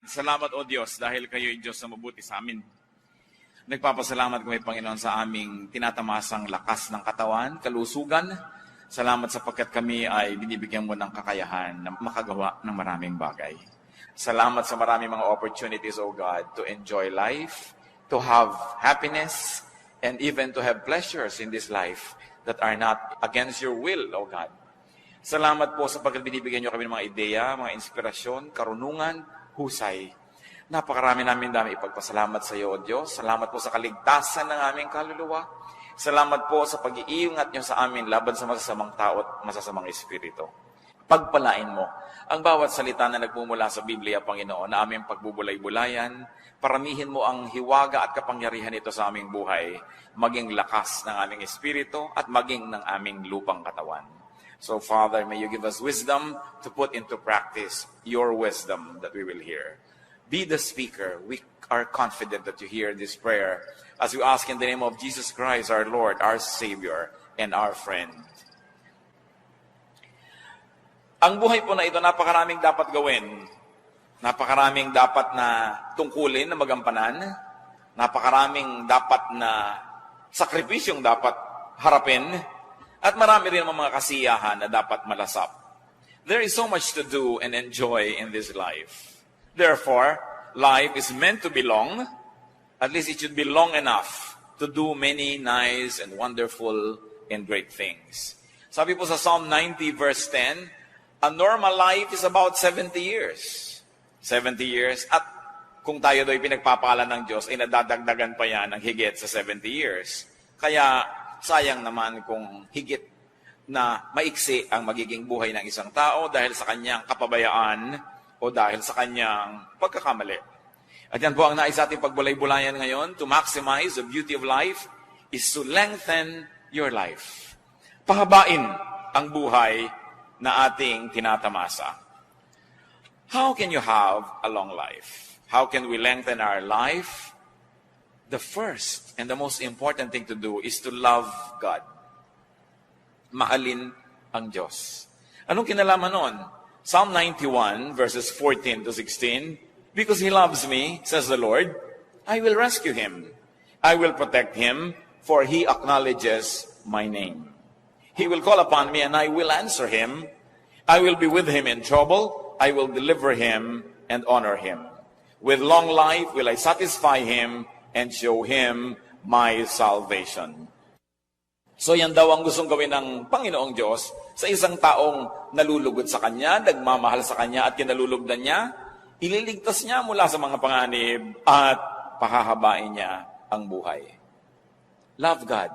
Salamat, O Diyos, dahil kayo'y Diyos na mabuti sa amin. Nagpapasalamat kami, Panginoon, sa aming tinatamasang lakas ng katawan, kalusugan. Salamat sapagkat kami ay binibigyan mo ng kakayahan na makagawa ng maraming bagay. Salamat sa maraming mga opportunities, O God, to enjoy life, to have happiness, and even to have pleasures in this life that are not against your will, O God. Salamat po sapagkat binibigyan niyo kami ng mga ideya, mga inspirasyon, karunungan, husay. Napakarami namin dami ipagpasalamat sa iyo, O Diyos. Salamat po sa kaligtasan ng aming kaluluwa. Salamat po sa pag-iingat niyo sa amin laban sa masasamang tao at masasamang espiritu. Pagpalain mo ang bawat salita na nagmumula sa Biblia, Panginoon, na aming pagbubulay-bulayan. Paramihin mo ang hiwaga at kapangyarihan nito sa aming buhay, maging lakas ng aming espiritu at maging ng aming lupang katawan. So, Father, may you give us wisdom to put into practice your wisdom that we will hear. Be the speaker. We are confident that you hear this prayer as we ask in the name of Jesus Christ, our Lord, our Savior, and our friend. Ang buhay po na ito, napakaraming dapat gawin. Napakaraming dapat na tungkulin, na magampanan. Napakaraming dapat na sakripisyong dapat harapin. At marami rin mga kasiyahan na dapat malasap. There is so much to do and enjoy in this life. Therefore, life is meant to be long. At least it should be long enough to do many nice and wonderful and great things. Sabi po sa Psalm 90 verse 10, a normal life is about 70 years. 70 years. At kung tayo do'y pinagpapala ng Diyos, ay nadadagdagan pa yan ng higit sa 70 years. Kaya, sayang naman kung higit na maiksi ang magiging buhay ng isang tao dahil sa kanyang kapabayaan o dahil sa kanyang pagkakamali. At yan po ang nais ating pagbulay-bulayan ngayon. To maximize the beauty of life is to lengthen your life. Pahabain ang buhay na ating tinatamasa. How can you have a long life? How can we lengthen our life? The first and the most important thing to do is to love God. Mahalin ang Diyos. Anong kinalaman nun? Psalm 91 verses 14 to 16, because He loves me, says the Lord, I will rescue Him. I will protect Him, for He acknowledges my name. He will call upon me and I will answer Him. I will be with Him in trouble. I will deliver Him and honor Him. With long life will I satisfy Him and show Him my salvation. So yan daw ang gustong gawin ng Panginoong Diyos sa isang taong nalulugod sa Kanya, nagmamahal sa Kanya at kinalulugdan niya, ililigtas niya mula sa mga panganib at pahahabain niya ang buhay. Love God.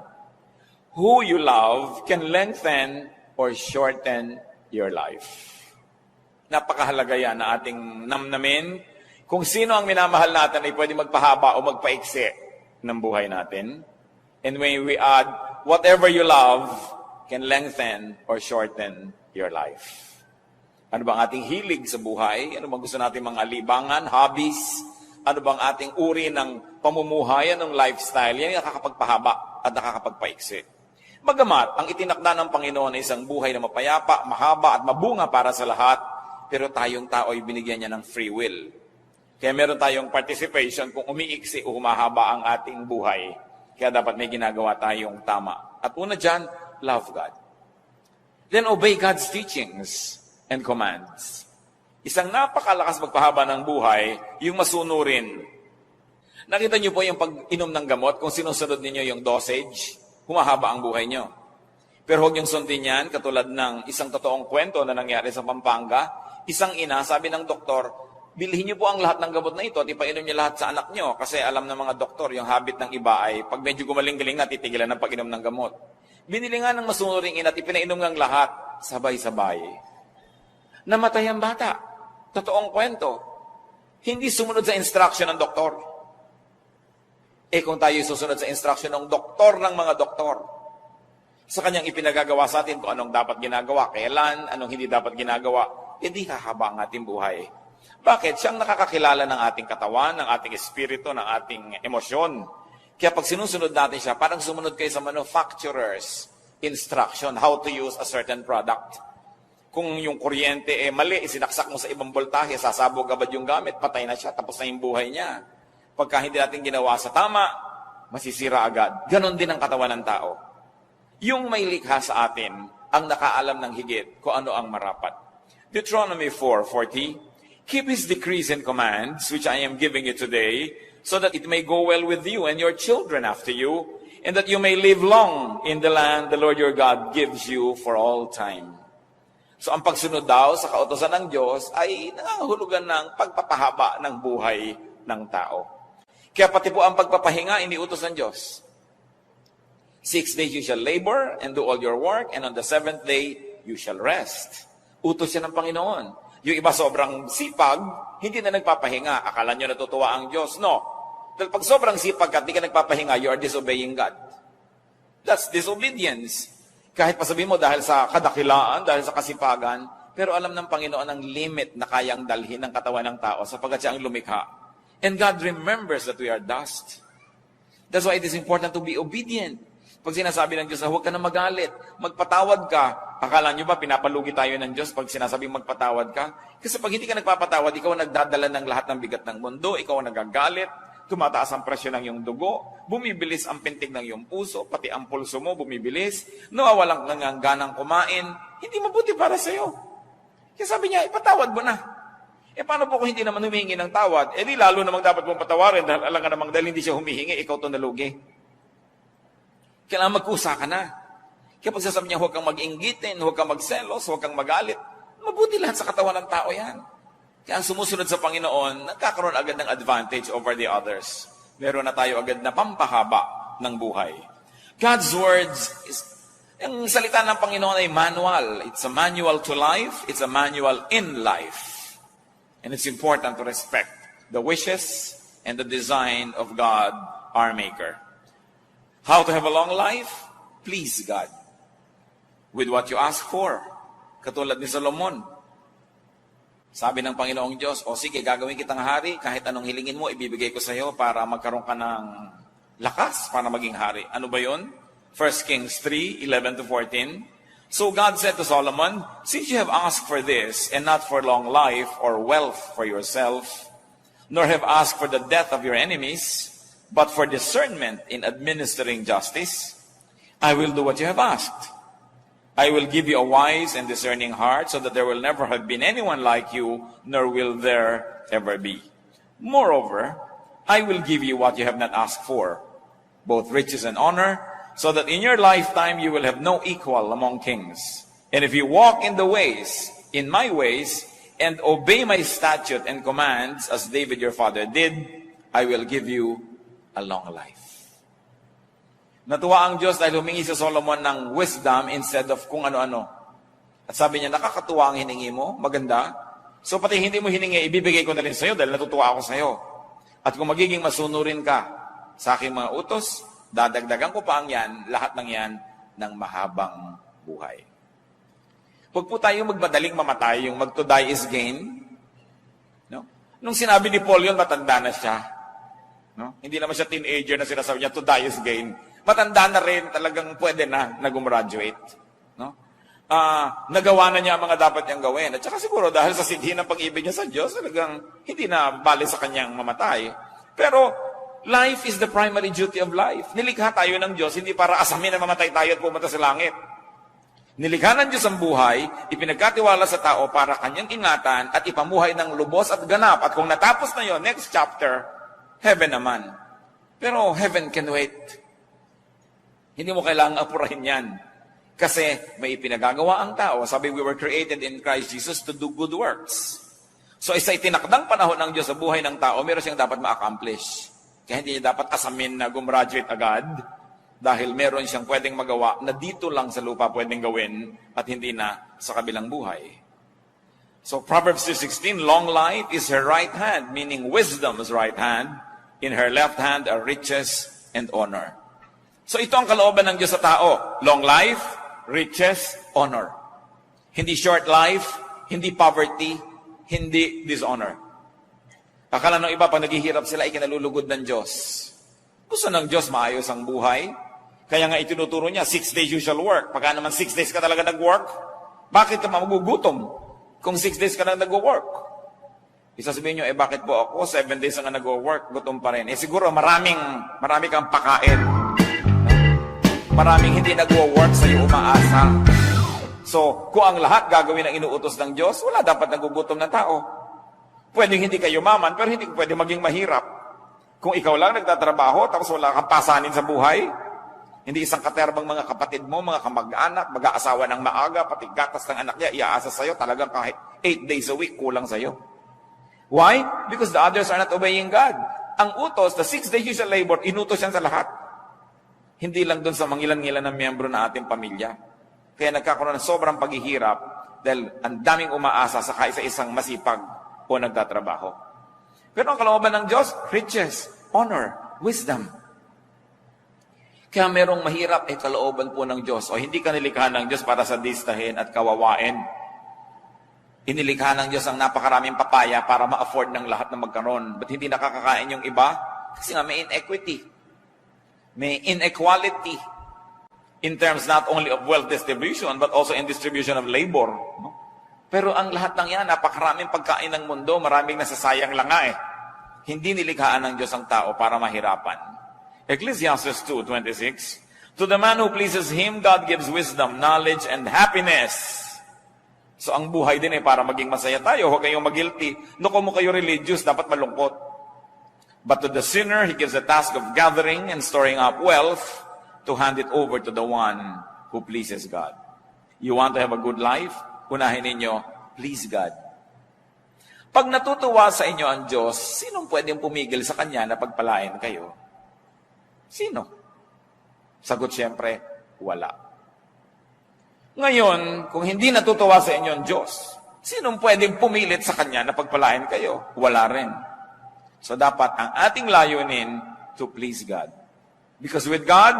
Who you love can lengthen or shorten your life. Napakahalaga yan na ating namnamin. Kung sino ang minamahal natin ay pwede magpahaba o magpaiksi ng buhay natin. And when we add, whatever you love can lengthen or shorten your life. Ano bang ating hilig sa buhay? Ano bang gusto natin mga libangan, hobbies? Ano bang ating uri ng pamumuhay, anong lifestyle? Yan yung nakakapagpahaba at nakakapagpaiksi. Bagamat, ang itinakda ng Panginoon ay isang buhay na mapayapa, mahaba at mabunga para sa lahat, pero tayong tao ay binigyan niya ng free will. Kaya meron tayong participation kung umiiksi o humahaba ang ating buhay. Kaya dapat may ginagawa tayong tama. At una dyan, love God. Then obey God's teachings and commands. Isang napakalakas magpahaba ng buhay, yung masunurin. Nakita niyo po yung pag-inom ng gamot, kung sinusunod ninyo yung dosage, humahaba ang buhay niyo. Pero huwag niyong sundin yan, katulad ng isang totoong kwento na nangyari sa Pampanga. Isang ina, sabi ng doktor, bilhin niyo po ang lahat ng gamot na ito at ipainom niyo lahat sa anak niyo. Kasi alam ng mga doktor, yung habit ng iba ay pag medyo gumaling-galing na, titigilan ng pag-inom ng gamot. Binili nga ng masunuring ina at ipinainom ng lahat, sabay-sabay. Namatay ang bata. Totoong kwento. Hindi sumunod sa instruction ng doktor. Kung tayo susunod sa instruction ng doktor ng mga doktor, sa kanyang ipinagagawa sa atin kung anong dapat ginagawa, kailan, anong hindi dapat ginagawa, hindi hahaba ang ating buhay. Bakit? Siyang nakakakilala ng ating katawan, ng ating espiritu, ng ating emosyon. Kaya pag sinusunod natin siya, parang sumunod kayo sa manufacturer's instruction, how to use a certain product. Kung yung kuryente mali, isinaksak mo sa ibang voltahe, sasabog agad yung gamit, patay na siya, tapos na yung buhay niya. Pagka hindi natin ginawa sa tama, masisira agad. Ganon din ang katawan ng tao. Yung may likha sa atin, ang nakaalam ng higit kung ano ang marapat. Deuteronomy 4:40, keep his decrees and commands, which I am giving you today, so that it may go well with you and your children after you, and that you may live long in the land the Lord your God gives you for all time. So ang pagsunod daw sa kautosan ng Diyos ay nangangahulugan ng pagpapahaba ng buhay ng tao. Kaya pati po ang pagpapahinga, iniutos ng Diyos. 6 days you shall labor and do all your work, and on the 7th day you shall rest. Utos siya ng Panginoon. Yung iba sobrang sipag, hindi na nagpapahinga. Akala nyo natutuwa ang Diyos. No. Dahil pag sobrang sipag at di ka nagpapahinga, you are disobeying God. That's disobedience. Kahit pasabihin mo dahil sa kadakilaan, dahil sa kasipagan, pero alam ng Panginoon ang limit na kayang dalhin ng katawan ng tao sapagkat siya ang lumikha. And God remembers that we are dust. That's why it is important to be obedient. Pag sinasabi ng Diyos na huwag ka na magalit, magpatawad ka. Akala nyo ba pinapalugi tayo ng Diyos pag sinasabing magpatawad ka? Kasi pag hindi ka nagpapatawad, ikaw ang nagdadala ng lahat ng bigat ng mundo, ikaw ang nagagalit, tumataas ang presyo ng iyong dugo, bumibilis ang pintig ng iyong puso, pati ang pulso mo bumibilis, nawawalan ka ng ganang kumain, hindi mabuti para sa iyo. Kaya sabi niya, ipatawad mo na. Paano po kung hindi naman humihingi ng tawad? Di lalo namang dapat mong patawarin dahil alam ka namang dahil hindi siya humihingi, ikaw ito nalugi. Kailangan magkusa ka na. Kaya pag sasabi niya, huwag kang mag-inggitin, huwag kang magselos, huwag kang magalit, mabuti lahat sa katawan ng tao yan. Kaya ang sumusunod sa Panginoon, nagkakaroon agad ng advantage over the others. Meron na tayo agad na pampahaba ng buhay. God's words, ang salita ng Panginoon ay manual. It's a manual to life. It's a manual in life. And it's important to respect the wishes and the design of God, our Maker. How to have a long life? Please God. With what you ask for. Katulad ni Solomon. Sabi ng Panginoong Diyos, o sige, gagawin kitang hari, kahit anong hilingin mo, ibibigay ko sa iyo para magkaroon ka ng lakas para maging hari. Ano ba yun? 1 Kings 3:11-14. So God said to Solomon, since you have asked for this, and not for long life or wealth for yourself, nor have asked for the death of your enemies, but for discernment in administering justice, I will do what you have asked. I will give you a wise and discerning heart, so that there will never have been anyone like you, nor will there ever be. Moreover, I will give you what you have not asked for, both riches and honor, so that in your lifetime you will have no equal among kings. And if you walk in my ways, and obey my statute and commands, as David your father did, I will give you a long life. Natuwa ang Diyos dahil humingi si Solomon ng wisdom instead of kung ano-ano. At sabi niya, nakakatuwa ang hiningi mo, maganda. So pati hindi mo hiningi, ibibigay ko na rin sa iyo dahil natutuwa ako sa iyo. At kung magiging masunurin ka sa aking mga utos, dadagdagan ko pa ang yan, lahat ng yan, ng mahabang buhay. Huwag po tayong magmadaling mamatay, yung mag to die is gain. No? Nung sinabi ni Paul yun, matanda na siya. No? Hindi naman siya teenager na sinasabi niya, to die is gain. Matanda na rin, talagang pwede na gumraduate. No? Nagawa na niya ang mga dapat niyang gawin. At saka siguro dahil sa sidhi ng pag-ibig niya sa Diyos, talagang hindi na bali sa kanyang mamatay. Pero life is the primary duty of life. Nilikha tayo ng Diyos, hindi para asamin na mamatay tayo at pumunta sa langit. Nilikha ng Diyos ang buhay, ipinagkatiwala sa tao para kanyang ingatan at ipamuhay ng lubos at ganap. At kung natapos na yon, next chapter, heaven naman. Pero heaven can wait. Hindi mo kailangang apurahin yan. Kasi may ipinagagawa ang tao. Sabi, we were created in Christ Jesus to do good works. So isa itinakdang panahon ng Diyos sa buhay ng tao, meron siyang dapat ma-accomplish. Kaya hindi niya dapat asamin na gumraduate agad dahil meron siyang pwedeng magawa na dito lang sa lupa pwedeng gawin at hindi na sa kabilang buhay. So Proverbs 2:16, long life is her right hand, meaning wisdom's right hand. In her left hand are riches and honor. So ito ang kalooban ng Diyos sa tao. Long life, riches, honor. Hindi short life, hindi poverty, hindi dishonor. Akala ng iba, pag naghihirap sila, ikinalulugod ng Diyos. Gusto ng Diyos maayos ang buhay. Kaya nga itinuturo niya, 6 days you shall work. Pagka naman 6 days ka talaga nag-work, Bakit ka magugutom kung 6 days ka lang nag-work? Isasabihin nyo, bakit po ako 7 days na nag-work, gutom pa rin? Siguro marami kang pakain. Maraming hindi nag-work sa'yo umaasa. So, kung ang lahat gagawin ang inuutos ng Diyos, wala dapat nagugutom na tao. Pwedeng hindi kayo maman, pero hindi pwede maging mahirap. Kung ikaw lang nagtatrabaho, tapos wala kang pasanin sa buhay, hindi isang katerbang mga kapatid mo, mga kamag-anak, mag-aasawa ng maaga, pati gatas ng anak niya, iaasa sa'yo, talagang kahit 8 days a week, kulang sa'yo. Why? Because the others are not obeying God. Ang utos, the 6 days you shall labor, inutos yan sa lahat. Hindi lang doon sa mangilan-ngilan ng miyembro na ating pamilya. Kaya nagkakaroon ng sobrang paghihirap dahil ang daming umaasa sa kaisa-isang masipag o nagtatrabaho. Pero ang kalooban ng Diyos, riches, honor, wisdom. Kaya merong mahirap ay kalooban po ng Diyos. O hindi ka nilikha ng Diyos para sadistahin at kawawain. Inilikha ng Diyos ang napakaraming papaya para ma-afford ng lahat na magkaroon. Ba't hindi nakakakain yung iba? Kasi nga may inequity. May inequality in terms not only of wealth distribution but also in distribution of labor. No? Pero ang lahat ng yan, napakaraming pagkain ng mundo, maraming nasasayang lang nga eh. Hindi nilikhaan ng Diyos ang tao para mahirapan. Ecclesiastes 2:26, to the man who pleases Him, God gives wisdom, knowledge, and happiness. So ang buhay din para maging masaya tayo, huwag kayong mag-guilty. No, kung mo kayo religious, dapat malungkot. But to the sinner, He gives the task of gathering and storing up wealth to hand it over to the one who pleases God. You want to have a good life? Unahin ninyo, please God. Pag natutuwa sa inyo ang Diyos, sinong pwedeng pumigil sa Kanya na pagpalain kayo? Sino? Sagot siyempre, wala. Ngayon, kung hindi natutuwa sa inyo ang Diyos, sinong pwedeng pumilit sa Kanya na pagpalain kayo? Wala rin. So dapat ang ating layunin to please God. Because with God,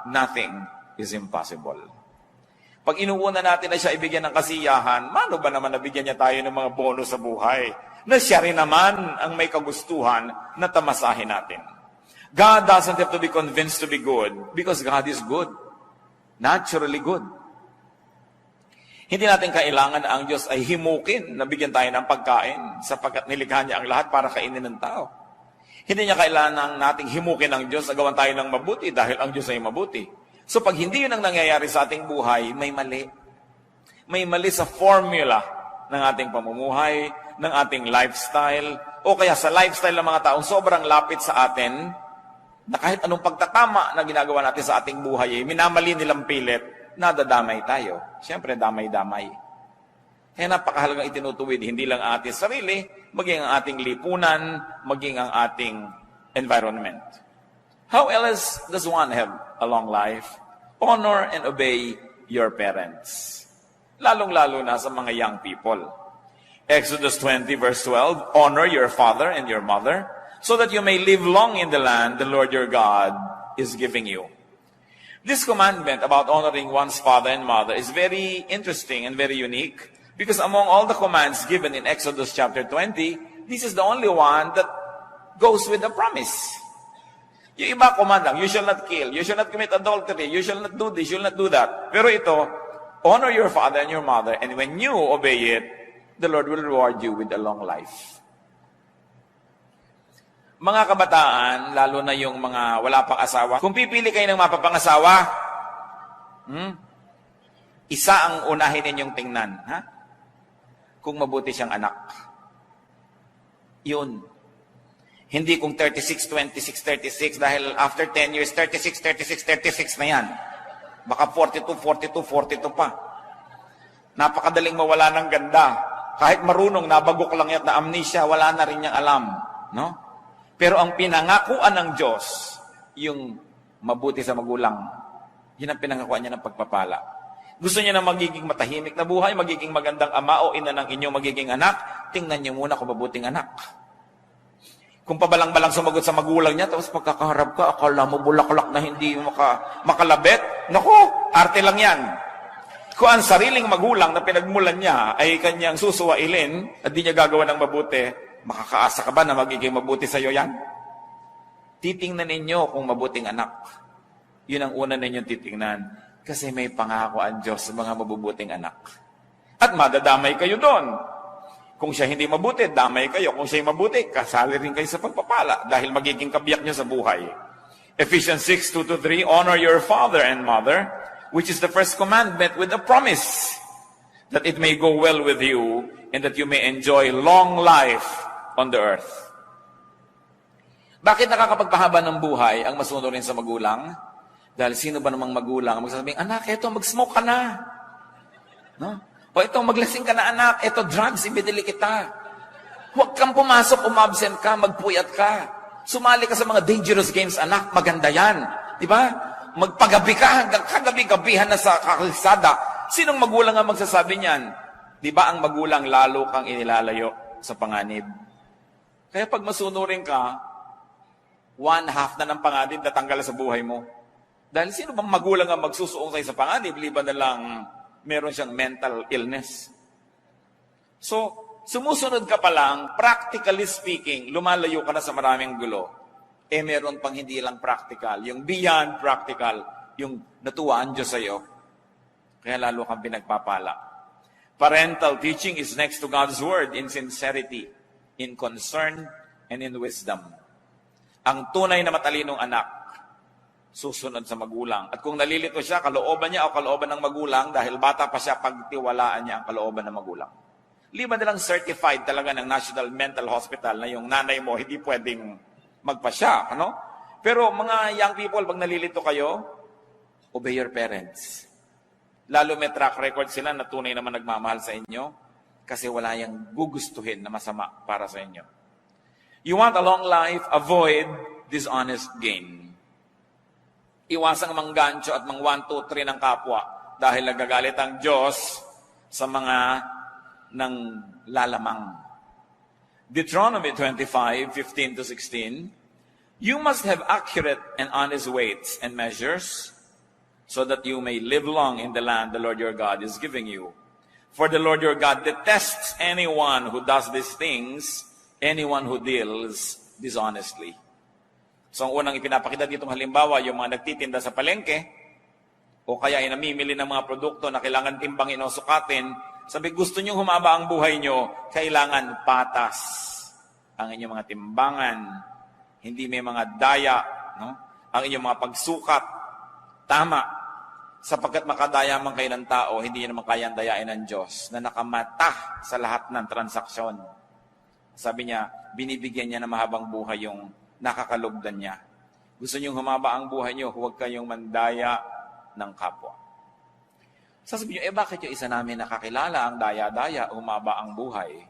nothing is impossible. Pag inuuna natin na siya ibigyan ng kasiyahan, mano ba naman nabigyan niya tayo ng mga bonus sa buhay? Na siya rin naman ang may kagustuhan na tamasahin natin. God doesn't have to be convinced to be good because God is good. Naturally good. Hindi natin kailangan na ang Diyos ay himukin na bigyan tayo ng pagkain sapagkat nilikha niya ang lahat para kainin ng tao. Hindi niya kailangan nating himukin ang Diyos na gawan tayo ng mabuti dahil ang Diyos ay mabuti. So pag hindi yun ang nangyayari sa ating buhay, may mali. May mali sa formula ng ating pamumuhay, ng ating lifestyle, o kaya sa lifestyle ng mga taong sobrang lapit sa atin, na kahit anong pagtatama na ginagawa natin sa ating buhay, minamali nilang pilit, nadadamay tayo. Siyempre, damay-damay. Kaya napakahalagang itinutuwid, hindi lang ang ating sarili, maging ang ating lipunan, maging ang ating environment. How else does one have a long life? Honor and obey your parents. Lalong-lalo na sa mga young people. Exodus 20 verse 12, honor your father and your mother, so that you may live long in the land the Lord your God is giving you. This commandment about honoring one's father and mother is very interesting and very unique because among all the commands given in Exodus chapter 20, this is the only one that goes with the promise. Yung iba command lang, you shall not kill, you shall not commit adultery, you shall not do this, you shall not do that. Pero ito, honor your father and your mother, and when you obey it, the Lord will reward you with a long life. Mga kabataan, lalo na yung mga wala pang asawa, kung pipili kayo ng mapapangasawa, isa ang unahin ninyong tingnan. Ha? Kung mabuti siyang anak. Yun. Hindi kung 36, 26, 36, dahil after 10 years, 36, 36, 36 na yan. Baka 42, 42, 42 pa. Napakadaling mawala ng ganda. Kahit marunong, nabagok lang yan na amnesia, wala na rin niyang alam. No? Pero ang pinangakuan ng Diyos, yung mabuti sa magulang, yun ang pinangakuan niya ng pagpapala. Gusto niya na magiging matahimik na buhay, magiging magandang ama o ina ng inyong magiging anak, tingnan niyo muna kung mabuting anak. Kung pabalang-balang sumagot sa magulang niya, tapos pagkakaharap ka, akala mo bulaklak na hindi makalabit, naku, arte lang yan. Kung ang sariling magulang na pinagmulan niya ay kanyang susuwailin at di niya gagawa ng mabuti, makakaasa ka ba na magiging mabuti sa iyo yan? Titingnan ninyo kung mabuting anak. Yun ang una ninyong titingnan. Kasi may pangako ang Diyos sa mga mabubuting anak. At madadamay kayo doon. Kung siya hindi mabuti, damay kayo. Kung siya mabuti, kasali rin kayo sa pagpapala dahil magiging kabiyak niyo sa buhay. Ephesians 6:2-3, honor your father and mother, which is the first commandment with a promise, that it may go well with you and that you may enjoy long life on the earth. Bakit nakakapagpahaba ng buhay ang masunod rin sa magulang? Dahil sino ba namang magulang magsasabing, anak, eto, mag-smoke ka na. No? O ito, maglasing ka na, anak. Ito, drugs, ibidili kita. Huwag kang pumasok, umabsent ka, magpuyat ka. Sumali ka sa mga dangerous games, anak. Maganda yan. Di ba? Magpagabi ka hanggang kagabi-gabihan na sa kalsada. Sinong magulang ang magsasabi niyan? Di ba ang magulang lalo kang inilalayo sa panganib? Kaya pag masunurin ka, 1/2 na ng panganib natanggal sa buhay mo. Dahil sino bang magulang ang magsusuong sa'yo sa panganib, liban na lang meron siyang mental illness. So, sumusunod ka pa lang, practically speaking, lumalayo ka na sa maraming gulo. Meron pang hindi lang practical, yung beyond practical, yung natuwaan Diyos sa'yo. Kaya lalo kang pinagpapala. Parental teaching is next to God's Word in sincerity, in concern, and in wisdom. Ang tunay na matalinong anak, susunod sa magulang. At kung nalilito siya, kalooban niya o kalooban ng magulang, dahil bata pa siya, pagtiwalaan niya ang kalooban ng magulang. Liban nilang certified talaga ng National Mental Hospital na yung nanay mo hindi pwedeng magpasya. Ano? Pero mga young people, pag nalilito kayo, obey your parents. Lalo may track record sila na tunay naman nagmamahal sa inyo kasi wala yung gugustuhin na masama para sa inyo. You want a long life, avoid dishonest gain. Iwasang manggancho at mang 1, 2, 3 ng kapwa dahil nagagalit ang Diyos sa mga nang lalamang. Deuteronomy 25:15-16, you must have accurate and honest weights and measures so that you may live long in the land the Lord your God is giving you. For the Lord your God detests anyone who does these things, anyone who deals dishonestly. So ang unang ipinapakita ditong halimbawa, yung mga nagtitinda sa palengke, o kaya ay namimili ng mga produkto na kailangan timbangin o sukatin, sabi, gusto nyo humaba ang buhay nyo, kailangan patas ang inyong mga timbangan, hindi may mga daya, no? Ang inyong mga pagsukat, tama, sapagkat makadaya man kayo ng tao, hindi nyo naman kayang dayain ng Diyos na nakamata sa lahat ng transaksyon. Sabi niya, binibigyan niya na mahabang buhay yung nakakalugdan niya. Gusto niyong humaba ang buhay niyo, huwag kayong mandaya ng kapwa. Sasabihin niyo, bakit yung isa namin nakakilala ang daya-daya, humaba ang buhay?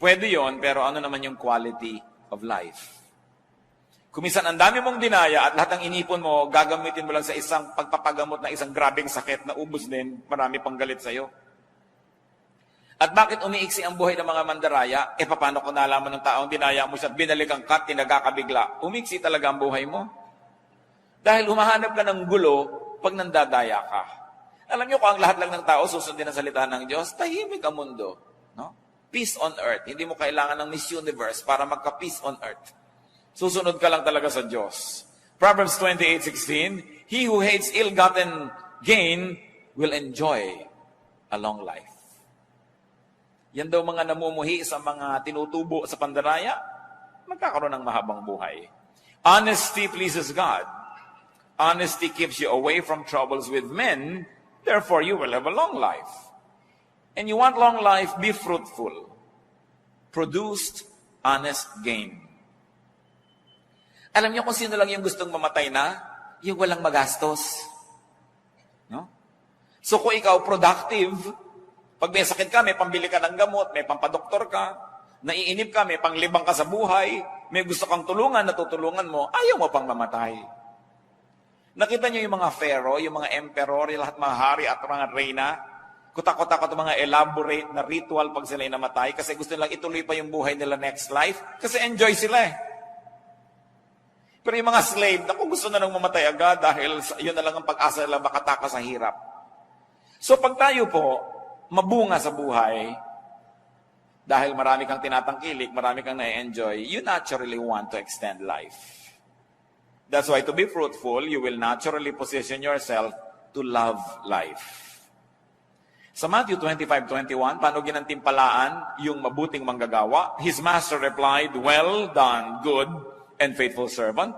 Pwede yon, pero ano naman yung quality of life? Kuminsan ang dami mong dinaya at lahat ng inipon mo, gagamitin mo lang sa isang pagpapagamot na isang grabing sakit na ubos din, marami pang galit sa'yo. At bakit umiiksi ang buhay ng mga mandaraya? Paano kung nalaman ng taong dinaya mo siya at binalikan ka, tinagakabigla? Umiiksi talaga ang buhay mo. Dahil humahanap ka ng gulo pag nandadaya ka. Alam niyo kung ang lahat lang ng tao susundin ang salita ng Diyos, tahimik ang mundo. No? Peace on earth. Hindi mo kailangan ng Miss Universe para magka-peace on earth. Susunod ka lang talaga sa Diyos. Proverbs 28:16, he who hates ill-gotten gain will enjoy a long life. Yan daw mga namumuhi sa mga tinutubo sa pandaraya, magkakaroon ng mahabang buhay. Honesty pleases God. Honesty keeps you away from troubles with men, therefore you will have a long life. And you want long life, be fruitful. Produced honest gain. Alam niyo kung sino lang yung gustong mamatay na? Yung walang magastos. No? So kung ikaw productive, pag may sakit ka, may pambili ka ng gamot, may pampadoktor ka, naiinip ka, may panglibang ka sa buhay, may gusto kang tulungan, natutulungan mo, ayaw mo pang mamatay. Nakita niyo yung mga pharaoh, yung mga emperor, yung lahat mga hari at mga reyna, kutak-kutak at mga elaborate na ritual pag sila'y namatay kasi gusto nilang ituloy pa yung buhay nila next life kasi enjoy sila eh. Pero yung mga slave, naku, gusto na lang mamatay agad dahil yun na lang ang pag-asa nila makataka sa hirap. So pag tayo po, mabunga sa buhay, dahil marami kang tinatangkilik, marami kang na-enjoy, you naturally want to extend life. That's why to be fruitful, you will naturally position yourself to love life. Sa Matthew 25:21, paano ginantimpalaan yung mabuting manggagawa? His master replied, "Well done, good and faithful servant.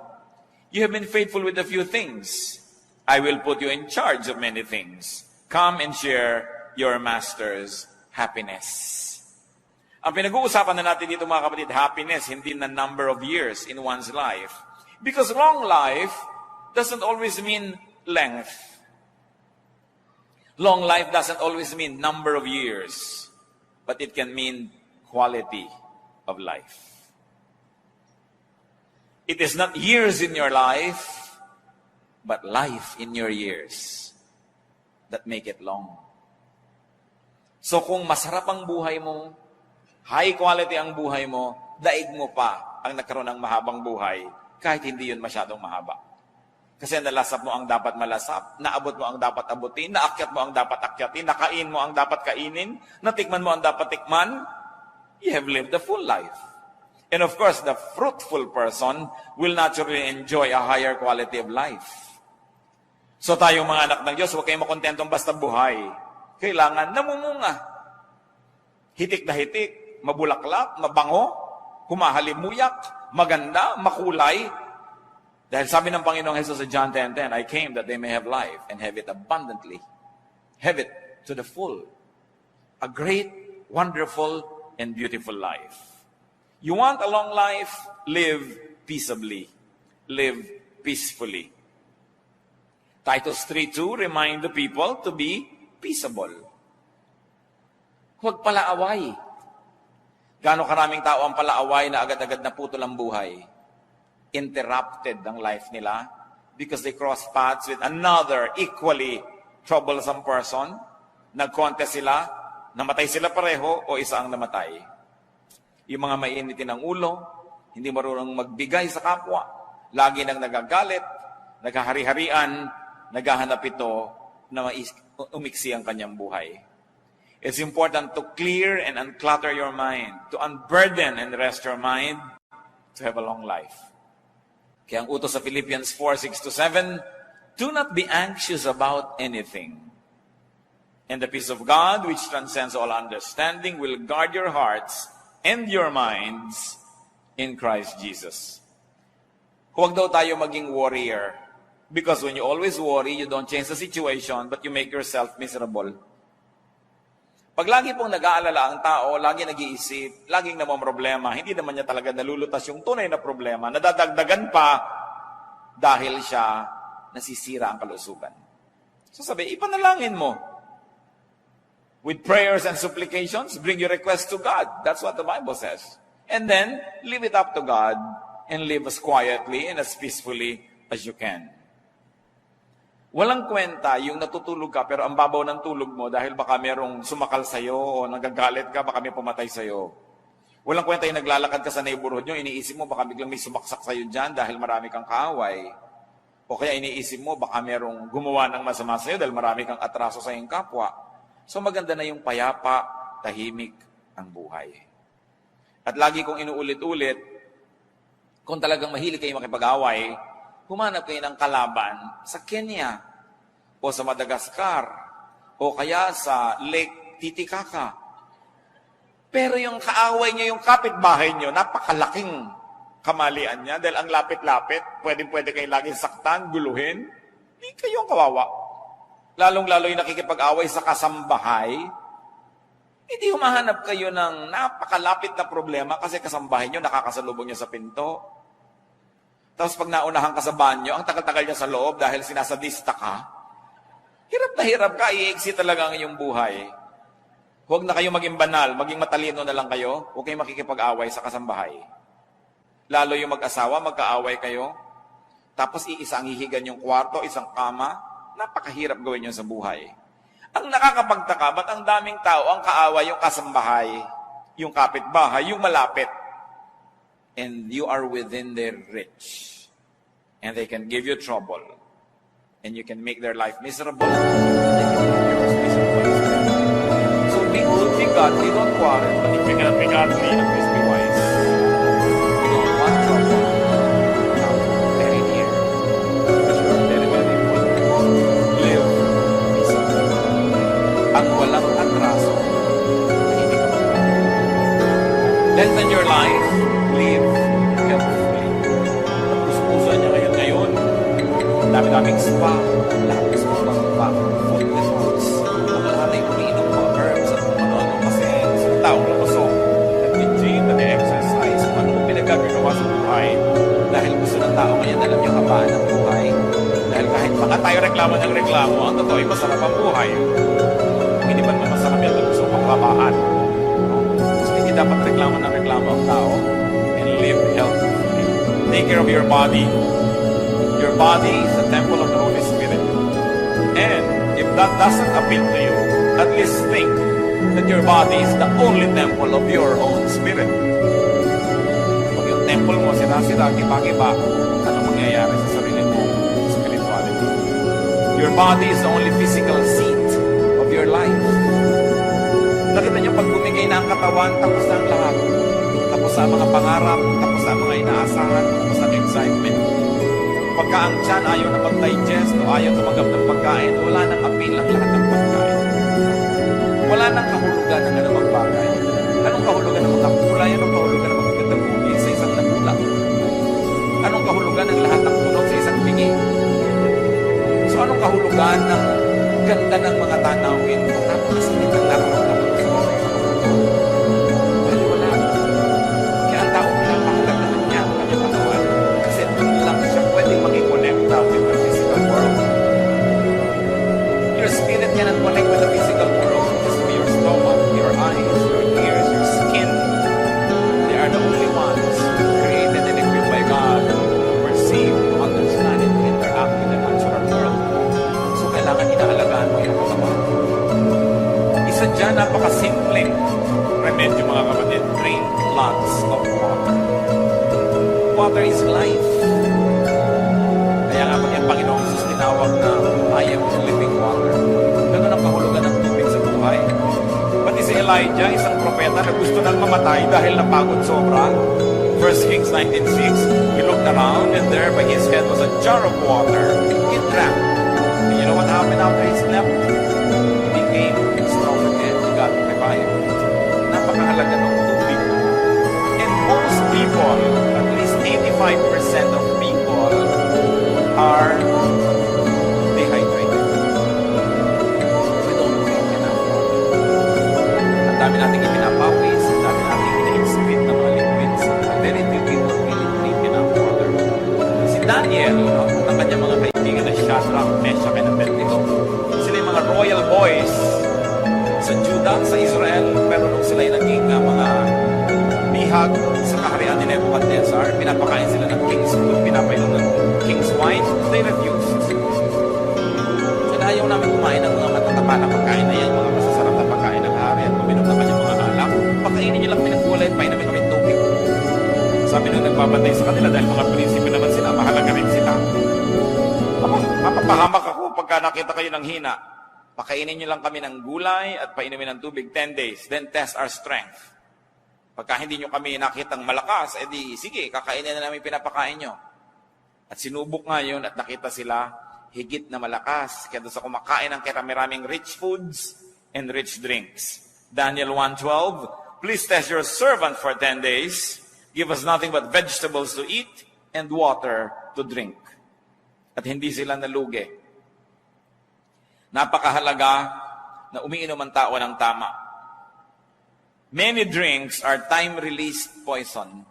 You have been faithful with a few things. I will put you in charge of many things. Come and share your master's happiness." Ang pinag-uusapan na natin dito mga kapatid, happiness, hindi na number of years in one's life. Because long life doesn't always mean length. Long life doesn't always mean number of years, but it can mean quality of life. It is not years in your life, but life in your years that make it long. So kung masarap ang buhay mo, high quality ang buhay mo, daig mo pa ang nagkaroon ng mahabang buhay, kahit hindi yun masyadong mahaba. Kasi nalasap mo ang dapat malasap, naabot mo ang dapat abutin, naakyat mo ang dapat akyatin, nakain mo ang dapat kainin, natikman mo ang dapat tikman, you have lived a full life. And of course, the fruitful person will naturally enjoy a higher quality of life. So tayong mga anak ng Diyos, huwag kayong makontentong basta buhay. Kailangan namumunga. Hitik na hitik, mabulaklak, mabango, humahalimuyak, maganda, makulay. Dahil sabi ng Panginoong Jesus sa John 10:10, I came that they may have life and have it abundantly. Have it to the full. A great, wonderful, and beautiful life. You want a long life? Live peaceably. Live peacefully. Titus 3:2 remind the people to be peaceable. Huwag palaaway. Gaano karaming tao ang palaaway na agad-agad na putol ang buhay. Interrupted ang life nila because they cross paths with another equally troublesome person. Nag-contest sila, namatay sila pareho o isa ang namatay. Yung mga mainitin ng ulo, hindi marunong magbigay sa kapwa, lagi nang nagagalit, naghahari-harian, naghahanap ito na umiksi ang kanyang buhay. It's important to clear and unclutter your mind, to unburden and rest your mind, to have a long life. Kaya ang utos sa Philippians 4:6-7, do not be anxious about anything. And the peace of God, which transcends all understanding, will guard your hearts and your minds in Christ Jesus. Huwag daw tayo maging warrior. Because when you always worry, you don't change the situation, but you make yourself miserable. Pag lagi pong nag-aalala ang tao, lagi nag-iisip, laging namamroblema, hindi naman niya talaga nalulutas yung tunay na problema, nadadagdagan pa dahil siya nasisira ang kalusugan. So sabi, ipanalangin mo. With prayers and supplications, bring your request to God. That's what the Bible says. And then, leave it up to God and live as quietly and as peacefully as you can. Walang kwenta yung natutulog ka pero ang babaw ng tulog mo dahil baka merong sumakal sa'yo o nagagalit ka, baka may pumatay sa'yo. Walang kwenta yung naglalakad ka sa neighborhood nyo, iniisip mo baka biglang may sumaksak sa'yo dyan dahil marami kang kaaway. O kaya iniisip mo baka merong gumawa ng masama sa'yo dahil marami kang atraso sa iyong kapwa. So maganda na yung payapa, tahimik ang buhay. At lagi kong inuulit-ulit, kung talagang mahilig kayo makipag-away, humanap kayo ng kalaban sa Kenya o sa Madagascar o kaya sa Lake Titicaca. Pero yung kaaway nyo, yung kapitbahay nyo, napakalaking kamalian niya dahil ang lapit-lapit, pwede kayo laging saktan, guluhin. Hindi kayo ang kawawa. Lalong-lalo yung nakikipag-away sa kasambahay, hindi humahanap kayo ng napakalapit na problema kasi kasambahay nyo nakakasalubong nyo sa pinto. Tapos pag naunahan ka sa banyo, ang tagal-tagal niya sa loob dahil sinasadista ka, hirap na hirap ka, iiksi talaga ang iyong buhay. Huwag na kayo maging banal, maging matalino na lang kayo, huwag kayong makikipag-away sa kasambahay. Lalo yung mag-asawa, magkaaway kayo, tapos iisa ang hihigan yung kwarto, isang kama, napakahirap gawin yun sa buhay. Ang nakakapagtaka, ba't ang daming tao ang kaaway yung kasambahay, yung kapitbahay, yung malapit? And you are within their reach. And they can give you trouble. And you can make their life miserable. And they can make yours miserable as well. So be good, be godly, don't quarrel. But if you cannot be godly, at least be wise. We don't want trouble. Come very near. Because you are very, very important. Live peaceably. Ang walang life, live healthfully. Puso niya ngayon. Ang dami-daming spa. Lahat gusto mo mag-spa. Food detox. Ang lahat ay umiinom mga herbs at kung ano-ano. Kasi sa taong lumusok, nag-gym, nag-exercise, kung ano pinagagagawa sa buhay. Dahil gusto ng tao ngayon, alam niyo kabaan ng buhay. Dahil kahit mga tayo reklamo ng reklamo, ang totoo ay masarap ang buhay. Hindi ba naman masarap yan gusto pang kabaan? So hindi dapat reklamo ng reklamo ang tao and live healthfully. Take care of your body. Your body is the temple of the Holy Spirit. And if that doesn't appeal to you, at least think that your body is the only temple of your own spirit. Pag yung temple mo sira-sira, kipa-kipa, ano mangyayari sa sarili mo? Spirituality. Your body is the only physical seat of your life. Nakita niyo, pag bumigay na ang katawan, tapos na ang lahat. Tapos sa mga pangarap, tapos sa mga inaasahan, tapos ang excitement. Pagka ang tiyan ayaw na mag-digest o ayaw tumanggap ng pagkain, wala nang appeal ang lahat ng pagkain. Wala nang kahulugan ng anumang bagay. Anong kahulugan ng mga kulay? Anong kahulugan ng magagandang bugi sa isang nagula? Anong kahulugan ng lahat ng puno sa isang bingi? So anong kahulugan ng ganda ng mga tanawin? Napakasinit ang nararamdaman ko sa mga dahil wala. Kaya ang tao pinapahalagahan niya ang kanyang katawan. Kasi doon lang siya pwedeng makikonekta with the physical world. Your spirit cannot connect with the physical world. Just be your stomach, your eyes, your ears, your skin. They are the only ones created and equipped by God to perceive, understand, and interact with the natural world. So kailangan inaalagaan mo yung katawan. Isa dyan, napakasimpleng remedyo mga kapatid. Drink lots of water. Water is life. Kaya nga pag yung Panginoong Jesus tinawag na I am the living water. Ganun ang kahulugan ng tubig sa buhay. Pati si Elijah, isang propeta na gusto nang mamatay dahil napagod sobra. 1 Kings 19:6, he looked around and there by his head was a jar of water. He drank. And you know what happened after he slept? He became strong again. He got revived. Napakahalaga ng tubig. And most people, at least 85% of people are dehydrated. We don't drink enough water. Ang dami nating ipinapawis, ang dami nating ina-excrete ng mga liquids. Very few people really drink enough water. Si Daniel, no, ang kanyang mga kaibigan na Shadrach, Meshach, and Abednego, sila yung mga royal boys sa Judah, sa Israel, pero nung sila yung naging mga bihag sa kaharian ni Nebuchadnezzar, pinapakain sila ng king's food, pinapainom ng king's wine, they refused. Sila ayaw namin kumain ng mga matatapa na pagkain na yan, mga masasarap na pagkain ng hari at kuminom na kanyang mga alak. Pakainin niyo lang kami ng gulay, painamin kami ng tubig. Sabi nung nagbabantay sa kanila, dahil mga prinsipe naman sila, mahalaga rin sila. Mapapahamak ako pagka nakita kayo ng hina. Pakainin niyo lang kami ng gulay at painumin ng tubig 10 days, then test our strength. Pagka hindi nyo kami nakitang malakas, edi sige, kakainin na namin pinapakain nyo. At sinubok nga yun at nakita sila higit na malakas. Kaya doon sa kumakain ng karami-raming rich foods and rich drinks. Daniel 1:12, please test your servant for 10 days. Give us nothing but vegetables to eat and water to drink. At hindi sila nalugi. Napakahalaga na umiinom ang tao ng tama. Many drinks are time-released poison.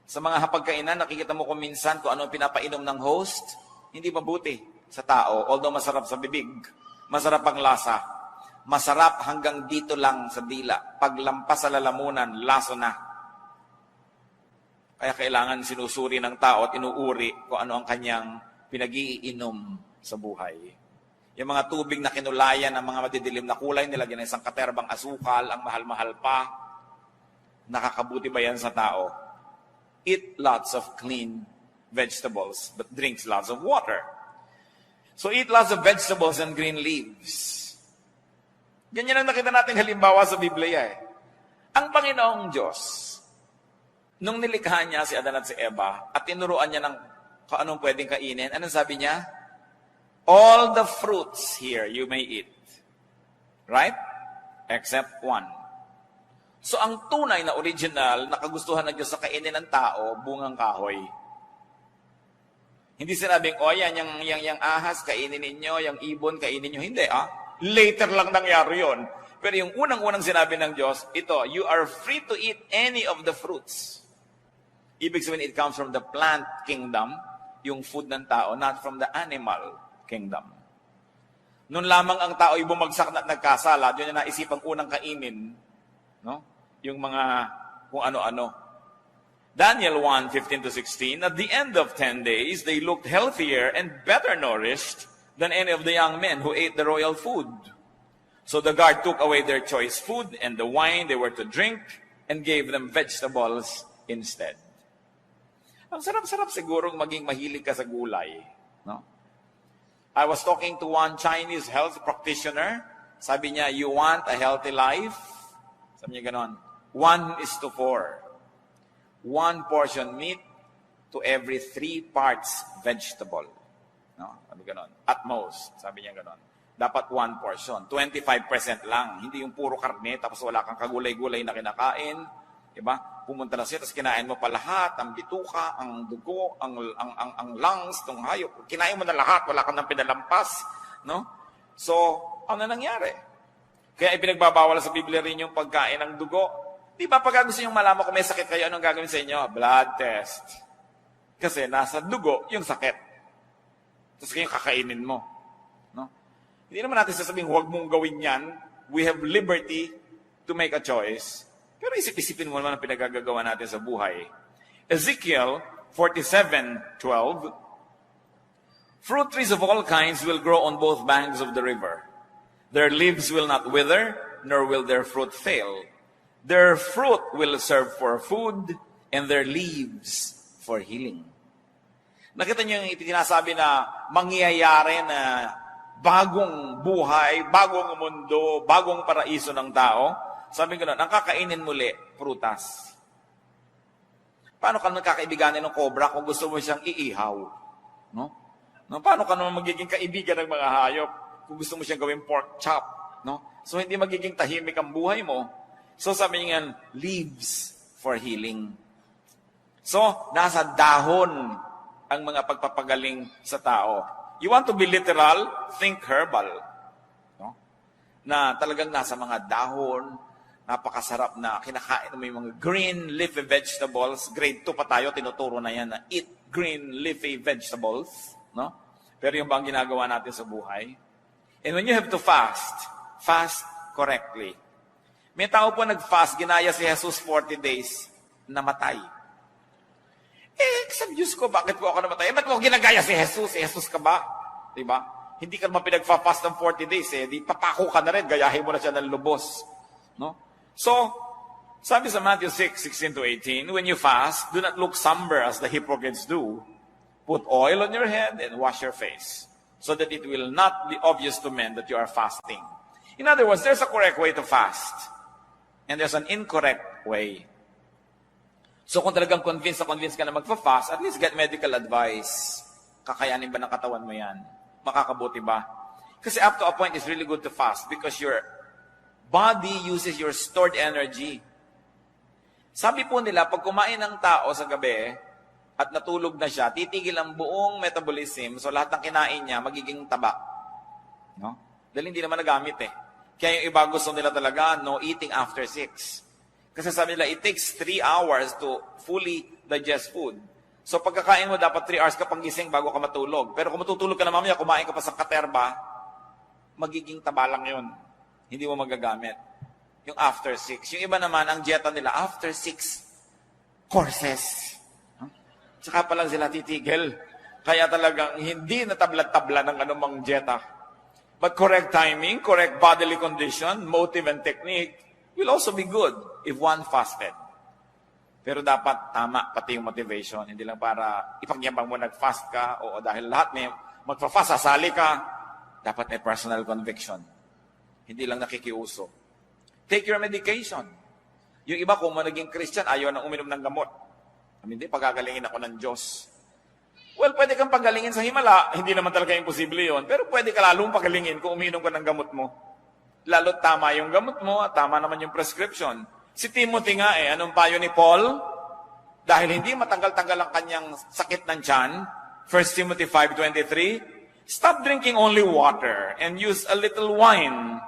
Sa mga hapagkainan, nakikita mo kung minsan kung ano pinapainom ng host, hindi mabuti sa tao. Although masarap sa bibig, masarap ang lasa. Masarap hanggang dito lang sa dila. Paglampas sa lalamunan, laso na. Kaya kailangan sinusuri ng tao at inuuri kung ano ang kanyang pinag-iinom sa buhay. Yung mga tubig na kinulayan ng mga madidilim na kulay, nilagyan ng isang katerbang asukal, ang mahal-mahal pa. Nakakabuti ba yan sa tao? Eat lots of clean vegetables, but drinks lots of water. So eat lots of vegetables and green leaves. Ganyan ang nakita natin halimbawa sa Biblia eh. Ang Panginoong Diyos, nung nilikha niya si Adan at si Eva, at tinuruan niya ng kung anong pwedeng kainin, anong sabi niya? All the fruits here you may eat. Right? Except one. So ang tunay na original na kagustuhan ng Diyos sa kainin ng tao, bungang kahoy. Hindi sinabing, yung ahas, kainin ninyo, yung ibon, kainin ninyo. Hindi, Later lang nangyari yon. Pero yung unang-unang sinabi ng Diyos, ito, you are free to eat any of the fruits. Ibig sabihin, it comes from the plant kingdom, yung food ng tao, not from the animal kingdom. Noon lamang ang tao ay bumagsak na nagkasala, yun yung naisipang unang kainin, no? Yung mga kung ano-ano. Daniel 1:15-16, at the end of 10 days, they looked healthier and better nourished than any of the young men who ate the royal food. So the guard took away their choice food and the wine they were to drink and gave them vegetables instead. Ang sarap-sarap sigurong maging mahilig ka sa gulay. No? I was talking to one Chinese health practitioner. Sabi niya, you want a healthy life? Sabi niya ganon. 1:4. 1 portion meat to every 3 parts vegetable. No? Sabi ganon. At most. Sabi niya ganon. Dapat 1 portion. 25% lang. Hindi yung puro karne, tapos wala kang kagulay-gulay na kinakain. Diba? Pumunta na siya, tapos kinain mo pa lahat, ang bituka, ang dugo, ang lungs, ng hayop. Kinain mo na lahat, wala kang nang pinalampas. No? So, ano nangyari? Kaya ipinagbabawal sa Biblia rin yung pagkain ng dugo. Di ba pag gusto nyo malaman kung may sakit kayo, anong gagawin sa inyo? Blood test. Kasi nasa dugo yung sakit. Tapos kayo kakainin mo. No? Hindi naman natin sasabing, huwag mong gawin yan. We have liberty to make a choice. Pero isip-isipin mo naman ang pinagagagawa natin sa buhay. Ezekiel 47:12, fruit trees of all kinds will grow on both banks of the river. Their leaves will not wither, nor will their fruit fail. Their fruit will serve for food, and their leaves for healing. Nakita niyo yung itinasabi na mangyayari na bagong buhay, bagong mundo, bagong paraiso ng tao. Sabi ko na, ang kakainin muli, prutas. Paano ka magkakaibiganin ng cobra kung gusto mo siyang iihaw? No? Paano ka naman magiging kaibigan ng mga hayop kung gusto mo siyang gawing pork chop? No? So, hindi magiging tahimik ang buhay mo. So, sabi niya, leaves for healing. So, nasa dahon ang mga pagpapagaling sa tao. You want to be literal? Think herbal. No? Na talagang nasa mga dahon, napakasarap na kinakain mo yung mga green leafy vegetables. Grade 2 pa tayo, tinuturo na yan na eat green leafy vegetables. No? Pero yung bang ginagawa natin sa buhay? And when you have to fast correctly. May tao po nag-fast, ginaya si Jesus 40 days, namatay. Sa Diyos ko, bakit po ako namatay? Ba't mo ginagaya si Jesus? Jesus ka ba? Diba? Hindi ka naman pinag-fast ng 40 days. Di papako ka na rin, gayahin mo na siya ng lubos. No? So, sabi sa Matthew 6:16-18, when you fast, do not look somber as the hypocrites do. Put oil on your head and wash your face, so that it will not be obvious to men that you are fasting. In other words, there's a correct way to fast. And there's an incorrect way. So kung talagang convinced ka na magpa-fast, at least get medical advice. Kakayanin ba ng katawan mo yan? Makakabuti ba? Kasi up to a point, it's really good to fast because your body uses your stored energy. Sabi po nila, pag kumain ng tao sa gabi at natulog na siya, titigil ang buong metabolism, so lahat ng kinain niya magiging taba. No? Dahil hindi naman nagamit eh. Kaya yung iba gusto nila talaga, no eating after 6. Kasi sabi nila, it takes 3 hours to fully digest food. So pagkakain mo, dapat 3 hours ka pang gising bago ka matulog. Pero kung matutulog ka na mamaya, kumain ka pa sa katerba, magiging taba lang yun. Hindi mo magagamit. Yung after 6. Yung iba naman, ang dieta nila, after 6 courses. Tsaka pa lang sila titigil. Kaya talagang hindi natabla-tabla ng anumang dieta. But correct timing, correct bodily condition, motive and technique will also be good if one fasted. Pero dapat tama pati yung motivation. Hindi lang para ipagyabang mo nag-fast ka o dahil lahat may magpa-fast, sasali ka. Dapat may personal conviction. Hindi lang nakikiuso. Take your medication. Yung iba kung naging Christian, ayaw nang uminom ng gamot. Hindi, pagagalingin ako ng Diyos. Well, pwede kang pagalingin sa himala. Hindi naman talaga imposible yon. Pero pwede ka lalong pagalingin kung uminom ka ng gamot mo. Lalo't tama yung gamot mo at tama naman yung prescription. Si Timothy nga anong payo ni Paul? Dahil hindi matanggal-tanggal ang kanyang sakit ng tiyan, 1 Timothy 5:23, stop drinking only water and use a little wine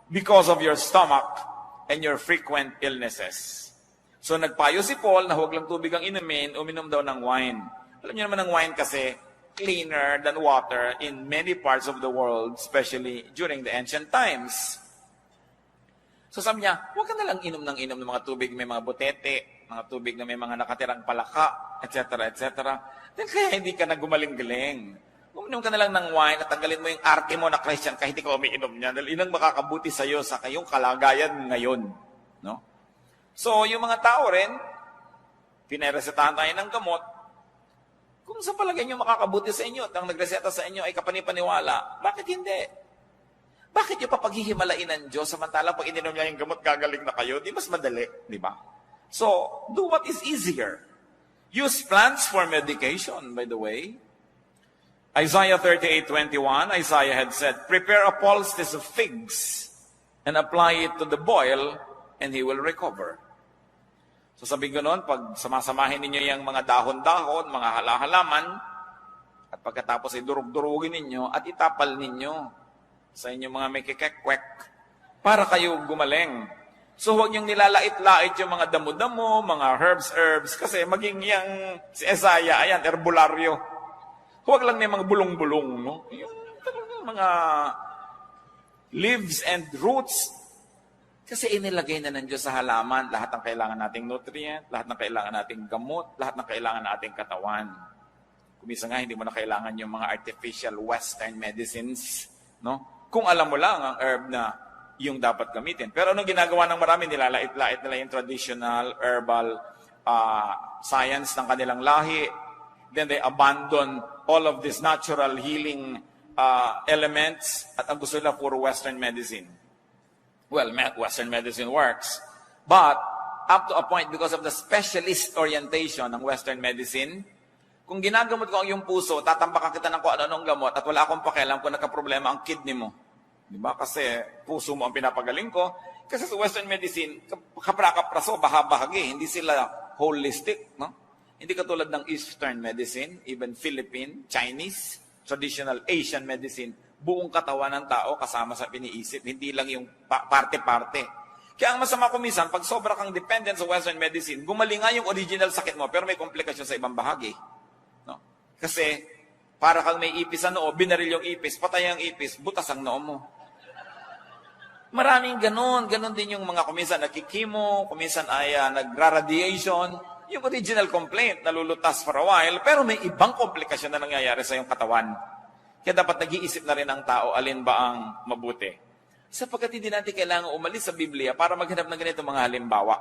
because of your stomach and your frequent illnesses. So nagpayo si Paul na huwag lang tubig ang inumin, uminom daw ng wine. Alam niyo naman ang wine kasi cleaner than water in many parts of the world, especially during the ancient times. So sabi niya, huwag ka na lang inom ng mga tubig may mga butete, mga tubig na may mga nakatirang palaka, etc., etc. Then kaya hindi ka na gumaling-galing. Uminom ka na lang ng wine at tanggalin mo yung arte mo na Christian kahit hindi ka umiinom niya. Dahil inang makakabuti sa iyo sa kayong kalagayan ngayon. No? So, yung mga tao rin, pinaresetahan tayo ng gamot. Kung sa palagay nyo makakabuti sa inyo at ang nagreseta sa inyo ay kapanipaniwala, bakit hindi? Bakit yung papaghihimalain ng Diyos samantalang pag ininom niya yung gamot, gagaling na kayo? Di mas madali, di ba? So, do what is easier. Use plants for medication, by the way. Isaiah 38:21, Isaiah had said, prepare a poultice of figs and apply it to the boil and he will recover. So sabi ko noon, pag samasamahin ninyo yung mga dahon-dahon, mga halaman, at pagkatapos ay durug-durugin ninyo at itapal ninyo sa inyong mga may kikekwek para kayo gumaling. So huwag niyong nilalait-lait yung mga damo-damo, mga herbs, kasi maging yung si Isaiah, ayan, herbularyo. Huwag lang may mga bulong-bulong, no? Yung mga leaves and roots. Kasi inilagay na ng Diyos sa halaman lahat ng kailangan nating nutrient, lahat ng kailangan nating gamot, lahat ng kailangan nating katawan. Kumisa nga, hindi mo na kailangan yung mga artificial western medicines, no? Kung alam mo lang ang herb na yung dapat gamitin. Pero anong ginagawa ng marami? Nilalait-lait nila yung traditional herbal science ng kanilang lahi. Then they abandon all of these natural healing elements at ang gusto nila puro Western medicine. Well, Western medicine works. But up to a point, because of the specialist orientation ng Western medicine, kung ginagamot ko ang iyong puso, tatambakan kita ng kung ano-anong gamot at wala akong pakialam kung nagka-problema ang kidney mo. Di ba? Kasi puso mo ang pinapagaling ko. Kasi sa Western medicine, kapra-kapraso, bahagi, hindi sila holistic, no? Hindi katulad ng Eastern medicine, even Philippine, Chinese, traditional Asian medicine, buong katawan ng tao kasama sa piniisip, hindi lang yung parte-parte. Kaya ang masama ko minsan, pag sobra kang dependent sa Western medicine, gumaling nga yung original sakit mo, pero may komplikasyon sa ibang bahagi. No? Kasi, para kang may ipis sa noo, binaril yung ipis, patay ang ipis, butas ang noo mo. Maraming ganon din yung mga kuminsan nagkikimo, kuminsan ay nagra-radiation. Yung original complaint, nalulutas for a while, pero may ibang komplikasyon na nangyayari sa iyong katawan. Kaya dapat nag-iisip na rin ang tao, alin ba ang mabuti. Sapagkat hindi natin kailangan umalis sa Biblia para maghanap ng ganito mga halimbawa.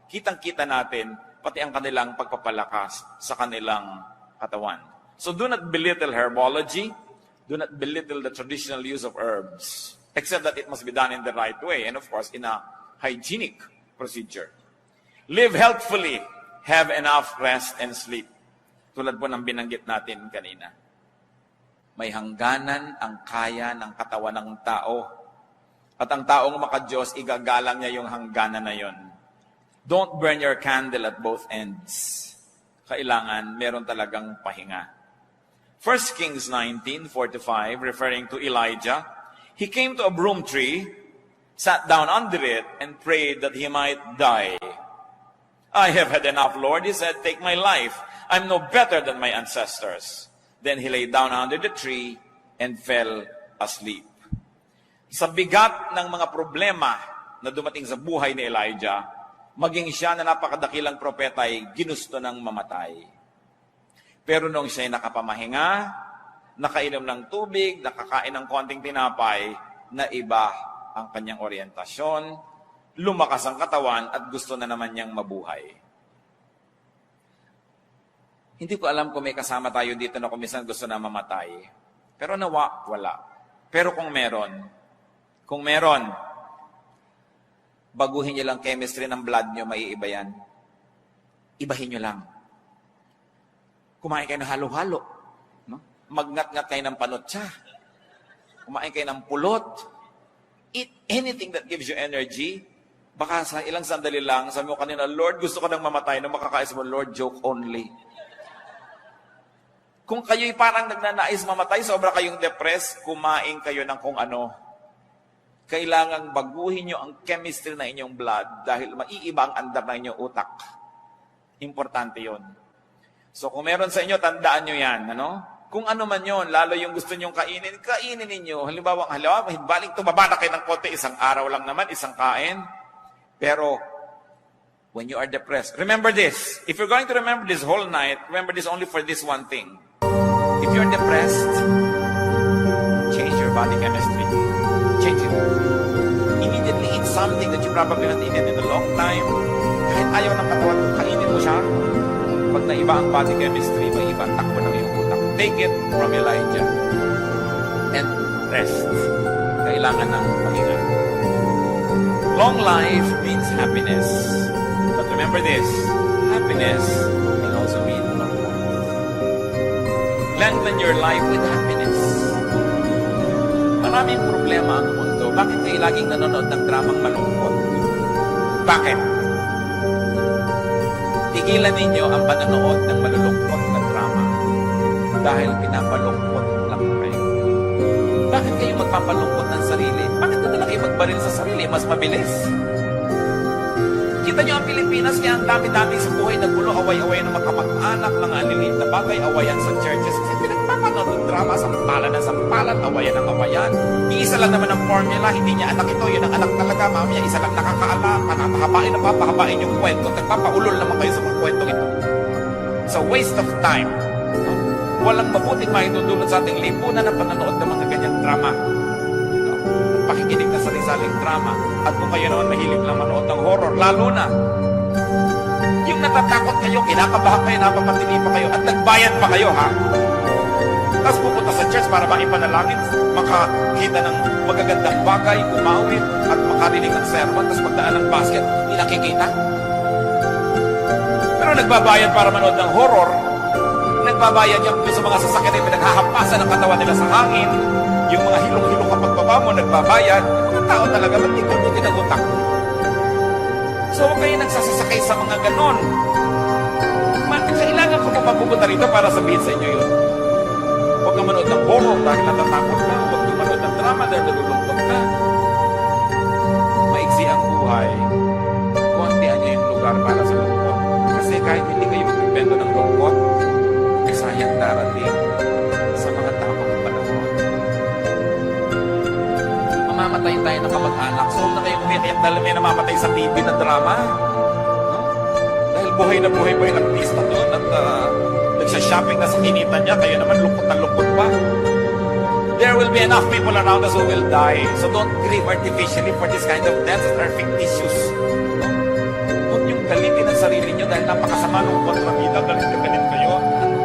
Kitang-kita natin, pati ang kanilang pagpapalakas sa kanilang katawan. So do not belittle herbology, do not belittle the traditional use of herbs, except that it must be done in the right way, and of course, in a hygienic procedure. Live healthfully, have enough rest and sleep. Tulad po ng binanggit natin kanina. May hangganan ang kaya ng katawan ng tao. At ang taong maka-Diyos, igagalang niya yung hangganan na yon. Don't burn your candle at both ends. Kailangan meron talagang pahinga. 1 Kings 19:4-5, referring to Elijah, he came to a broom tree, sat down under it, and prayed that he might die. I have had enough, Lord, he said, take my life. I'm no better than my ancestors. Then he lay down under the tree and fell asleep. Sa bigat ng mga problema na dumating sa buhay ni Elijah, maging siya na napakadakilang propeta ay ginusto ng mamatay. Pero nung siya ay nakapamahinga, nakainom ng tubig, nakakain ng konting tinapay, na iba ang kanyang orientasyon, lumakas ang katawan at gusto na naman niyang mabuhay. Hindi ko alam kung may kasama tayo dito na kumisan gusto na mamatay. Pero nawa, wala. Pero kung meron, baguhin niyo lang chemistry ng blood niyo, maiiba yan. Ibahin niyo lang. Kumain kayo ng halo-halo. No? Magngat-ngat kayo ng panotsa. Kumain kayo ng pulot. Eat anything that gives you energy. Baka sa ilang sandali lang, sabi mo kanina, Lord, gusto ko nang mamatay. Nung makakaisa mo, Lord, joke only. Kung kayo'y parang nagnanais mamatay, sobra kayong depressed, kumain kayo ng kung ano. Kailangang baguhin nyo ang chemistry na inyong blood dahil maiiba ang andar na inyong utak. Importante yon. So kung meron sa inyo, tandaan nyo yan. Ano? Kung ano man yon, lalo yung gusto nyong kainin, kainin ninyo. Halimbawa, baling tumaba na kayo ng konti, isang araw lang naman, isang kain. Pero, when you are depressed, remember this. If you're going to remember this whole night, remember this only for this one thing. If you're depressed, change your body chemistry. Change it. Immediately eat something that you probably not eaten in a long time. Kahit ayaw ng katawan mo, kainin mo siya. Pag naiba ang body chemistry, may iba, takbo ng iyong utak. Take it from Elijah. And rest. Kailangan ng pahinga. Long life means happiness. But remember this, happiness can also mean long life. Lengthen your life with happiness. Maraming problema ang mundo. Bakit kayo laging nanonood ng dramang malungkot? Bakit? Tigilan ninyo ang panonood ng malulungkot na drama dahil pinapalungkot lang kayo. Bakit kayo magpapalungkot ng sarili? Bakit na lang kayo magbaril sa sarili? Mas mabilis. Kita nyo ang Pilipinas, kaya ang dami-dami sa buhay naggulo, away-away ng makamag-anak, mga aliliit na bagay, awayan sa churches. Kasi pinagpapanood ng drama, sampalan, awayan ng awayan. Iisa lang naman ang formula, hindi niya anak ito, yun ang anak talaga, mamaya isa lang nakakaalam, papahabain na papahabain yung kwento, nagpapaulol naman kayo sa mga kwento ito. It's a waste of time. Walang mabuting maitutulot sa ating lipunan na panonood ng mga ganyang drama. Pakikinig na sarisaling drama. At kung kayo naman mahilig lang manood ng horror, lalo na yung natatakot kayo, kinakabahan kayo, napapatili pa kayo, at nagbayad pa kayo, ha? Tapos pupunta sa church para maipanalangin, makakita ng magagandang bagay, umawit, at makarinig ng sermon, tapos magdaan ng basket, hindi nakikita. Pero nagbabayad para manood ng horror, nagbabayad yung sa mga sasakyan na pinaghahampasan ng katawan nila sa hangin, yung mga hilong-hilong kapag baba mo, nagbabayad. Mga tao talaga, ba't di ko tinagutak? So, huwag kayo nagsasasakay sa mga ganon. Kailangan ko pa mapupunta rito para sabihin sa inyo yun. Huwag ka manood ng horror dahil natatakot ka. Huwag ka manood ng drama dahil nalulungkot ka. Maiksi ang buhay. Kontian niyo yung lugar para sa lungkot. Kasi kahit hindi kayo magbibento ng lungkot, sayang darating sa mga tamang panahon. Mamamatay tayo ng kamag-anak. So, huwag na kayo umiyak dahil may namamatay sa TV na drama. No? Dahil buhay na buhay pa yung artista doon at nagsha-shopping na sa kinita niya, kayo naman lungkot na lungkot pa. There will be enough people around us who will die. So don't grieve artificially for this kind of deaths that are fictitious. No? Huwag niyong galitin ang sarili niyo dahil napakasama ng kontrabida, galit kayo.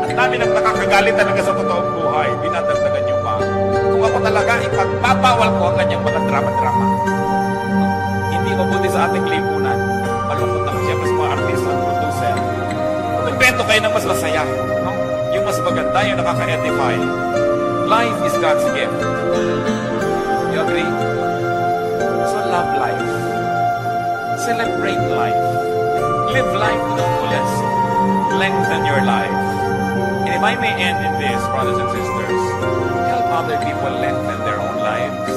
Ang dami nang nakakagalit talaga sa totoong buhay. Dinadagdagan niyo pa. Kung ako talaga, ipagpapawal ko ang kanyang mga drama-drama. No? Hindi mabuti sa ating lipunan. Malungkot naman siyempre sa mga artista at producer. Nagbento kayo ng mas masaya. No? Yung mas maganda, yung nakaka-edify. Life is God's gift. You agree? So love life. Celebrate life. Live life to the fullest. Lengthen your life. And if I may end in this, brothers and sisters, help other people lengthen their own lives.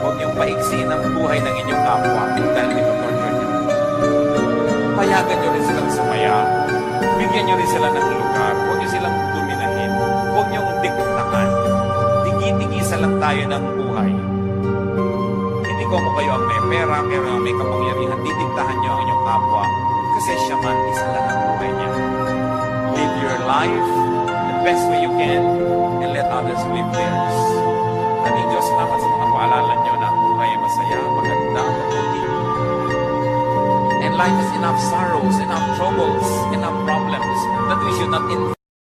Huwag niyong paiksiin ang buhay ng inyong kapwa dahil ito-torture niyo. Payagan niyo rin silang sumaya. Bigyan niyo rin sila ng lugar. Huwag niyo silang dominahin. Huwag niyong diktahan. Digi-digisa lang tayo ng buhay. Hindi ko mo kayo ang may pera, pero may kapangyarihan. Didiktahan niyo ang inyong kapwa. Kasi siya man, isa lang ang buhay niya. Live your life the best way you can and let others live theirs. Aming Diyos, salamat sa mga paalala niyo na ang buhay ay masaya, maganda, mabuti. And life has enough sorrows, enough troubles, enough problems that we should not